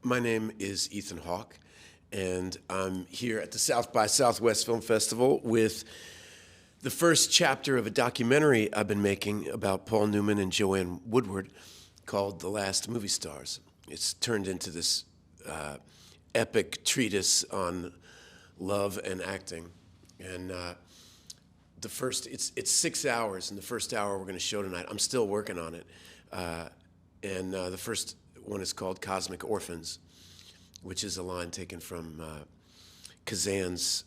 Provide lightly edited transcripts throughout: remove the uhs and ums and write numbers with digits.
My name is Ethan Hawke, and I'm here at the South by Southwest Film Festival with the first chapter of a documentary I've been making about Paul Newman and Joanne Woodward called The Last Movie Stars. It's turned into this epic treatise on love and acting. And it's 6 hours, and the first hour we're going to show tonight. I'm still working on it. And the first one is called Cosmic Orphans, which is a line taken from Kazan's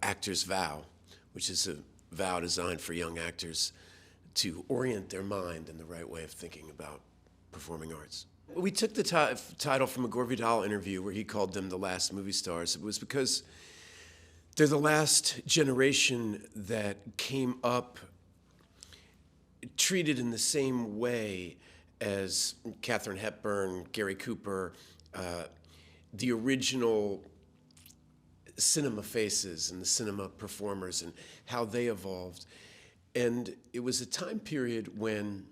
Actor's Vow, which is a vow designed for young actors to orient their mind in the right way of thinking about performing arts. We took the title from a Gore Vidal interview where he called them the last movie stars. It was because they're the last generation that came up treated in the same way as Katharine Hepburn, Gary Cooper, the original cinema faces and the cinema performers and how they evolved. And it was a time period when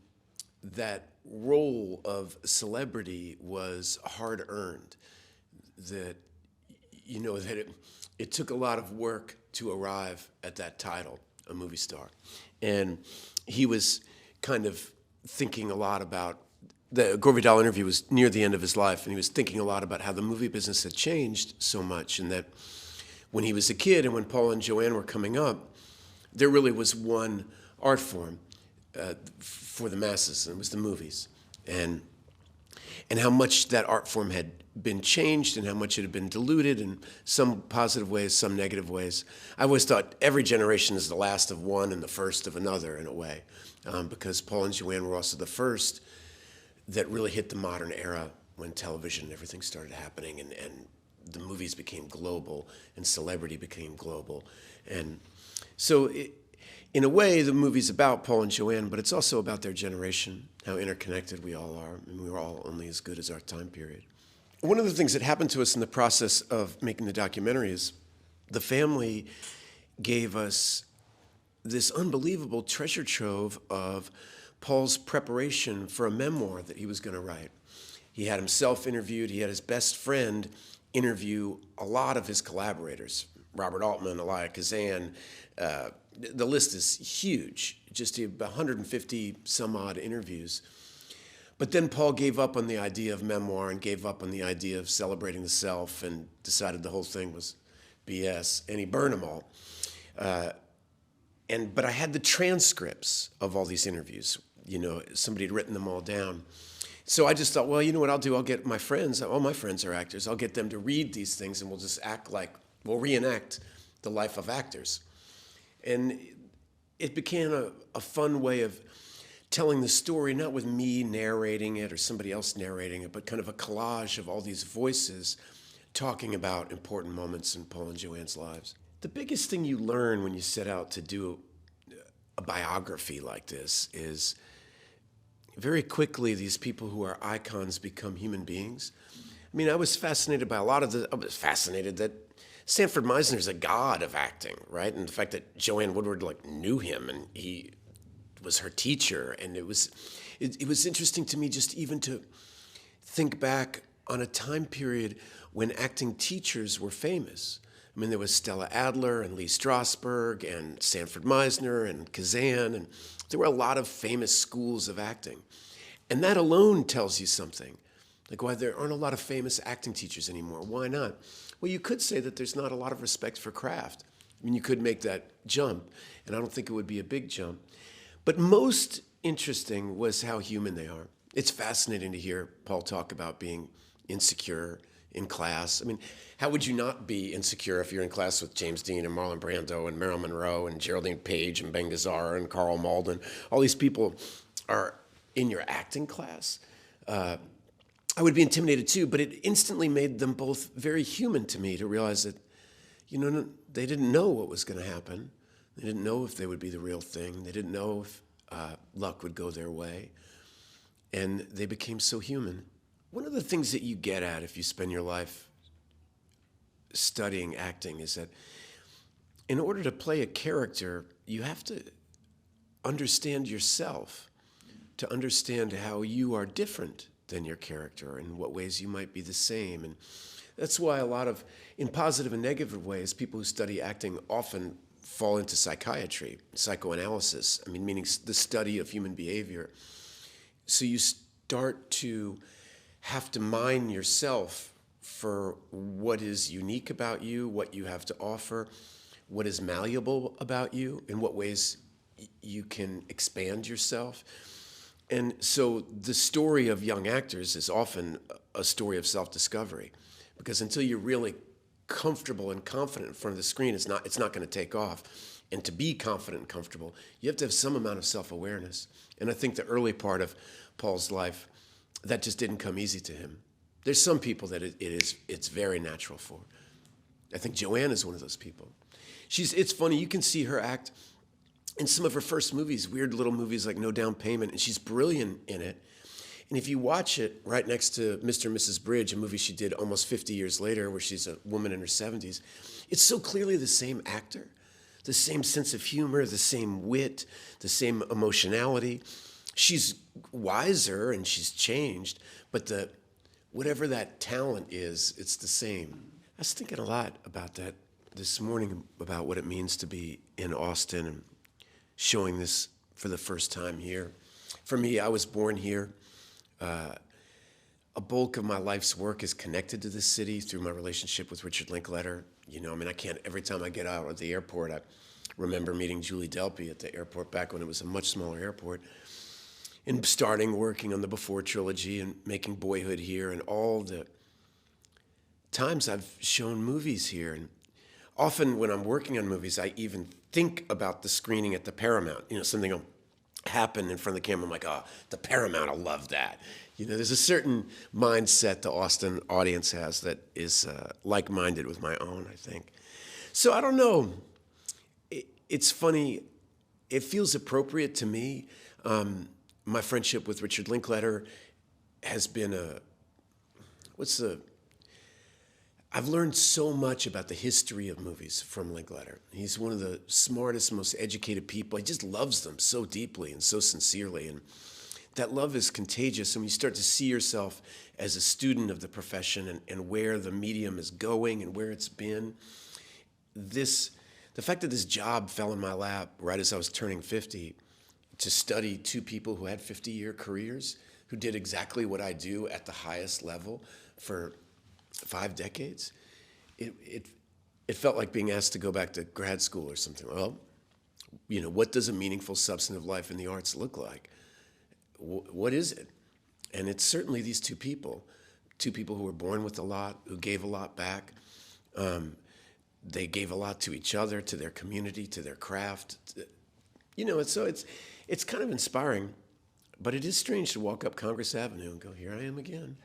that role of celebrity was hard-earned, that, you know, that it took a lot of work to arrive at that title, a movie star. And he was kind of thinking a lot about, the Gore Vidal interview was near the end of his life, and he was thinking a lot about how the movie business had changed so much, and that when he was a kid and when Paul and Joanne were coming up, there really was one art form for the masses, and it was the movies. And how much that art form had been changed and how much it had been diluted in some positive ways, some negative ways. I always thought every generation is the last of one and the first of another in a way, because Paul and Joanne were also the first that really hit the modern era when television and everything started happening, and the movies became global and celebrity became global. And so in a way, the movie's about Paul and Joanne, but it's also about their generation, how interconnected we all are, and we were all only as good as our time period. One of the things that happened to us in the process of making the documentary is the family gave us this unbelievable treasure trove of Paul's preparation for a memoir that he was going to write. He had himself interviewed. He had his best friend interview a lot of his collaborators, Robert Altman, Elia Kazan. The list is huge, just 150 some odd interviews. But then Paul gave up on the idea of memoir and gave up on the idea of celebrating the self and decided the whole thing was BS, and he burned them all. But I had the transcripts of all these interviews. You know, somebody had written them all down. So I just thought, well, you know what I'll do? I'll get my friends, all my friends are actors, I'll get them to read these things and we'll just act like, we'll reenact the life of actors. And it became a fun way of telling the story, not with me narrating it or somebody else narrating it, but kind of a collage of all these voices talking about important moments in Paul and Joanne's lives. The biggest thing you learn when you set out to do a biography like this is very quickly these people who are icons become human beings. I mean, I was fascinated by I was fascinated that Sanford Meisner's a god of acting, right? And the fact that Joanne Woodward knew him and he was her teacher, and it was interesting to me just even to think back on a time period when acting teachers were famous. I mean, there was Stella Adler and Lee Strasberg and Sanford Meisner and Kazan, and there were a lot of famous schools of acting. And that alone tells you something, like why there aren't a lot of famous acting teachers anymore. Why not? Well, you could say that there's not a lot of respect for craft. I mean, you could make that jump, and I don't think it would be a big jump. But most interesting was how human they are. It's fascinating to hear Paul talk about being insecure in class. I mean, how would you not be insecure if you're in class with James Dean and Marlon Brando and Marilyn Monroe and Geraldine Page and Ben Gazzara and Carl Malden? All these people are in your acting class. I would be intimidated too, but it instantly made them both very human to me to realize that, you know, they didn't know what was going to happen. They didn't know if they would be the real thing. They didn't know if luck would go their way. And they became so human. One of the things that you get at if you spend your life studying acting is that in order to play a character, you have to understand yourself, to understand how you are different than your character, in what ways you might be the same. And that's why a lot of, in positive and negative ways, people who study acting often fall into psychiatry, psychoanalysis, I mean, meaning the study of human behavior. So you start to have to mine yourself for what is unique about you, what you have to offer, what is malleable about you, in what ways you can expand yourself. And so the story of young actors is often a story of self-discovery, because until you're really comfortable and confident in front of the screen, it's not going to take off. And to be confident and comfortable, you have to have some amount of self-awareness. And I think the early part of Paul's life, that just didn't come easy to him. There's some people that it's very natural for. I think Joanne is one of those people. It's funny, you can see her act in some of her first movies, weird little movies like No Down Payment, and she's brilliant in it. And if you watch it right next to Mr. and Mrs. Bridge, a movie she did almost 50 years later where she's a woman in her 70s, it's so clearly the same actor, the same sense of humor, the same wit, the same emotionality. She's wiser and she's changed, but whatever that talent is, it's the same. I was thinking a lot about that this morning, about what it means to be in Austin and showing this for the first time here. For me, I was born here. A bulk of my life's work is connected to this city through my relationship with Richard Linklater. You know, I mean, every time I get out at the airport, I remember meeting Julie Delpy at the airport back when it was a much smaller airport, and starting working on the Before trilogy and making Boyhood here, and all the times I've shown movies here. And often when I'm working on movies, I even think about the screening at the Paramount. You know, something will happen in front of the camera. I'm like, oh, the Paramount, I love that. You know, there's a certain mindset the Austin audience has that is like-minded with my own, I think. So I don't know. It's funny. It feels appropriate to me. My friendship with Richard Linklater has been I've learned so much about the history of movies from Linklater. He's one of the smartest, most educated people. He just loves them so deeply and so sincerely. And that love is contagious. And when you start to see yourself as a student of the profession and where the medium is going and where it's been, the fact that this job fell in my lap right as I was turning 50, to study two people who had 50-year careers, who did exactly what I do at the highest level for 5 decades, it felt like being asked to go back to grad school or something. Well, you know, what does a meaningful, substantive life in the arts look like? What is it? And it's certainly these two people who were born with a lot, who gave a lot back. They gave a lot to each other, to their community, to their craft. You know, it's kind of inspiring, but it is strange to walk up Congress Avenue and go, here I am again.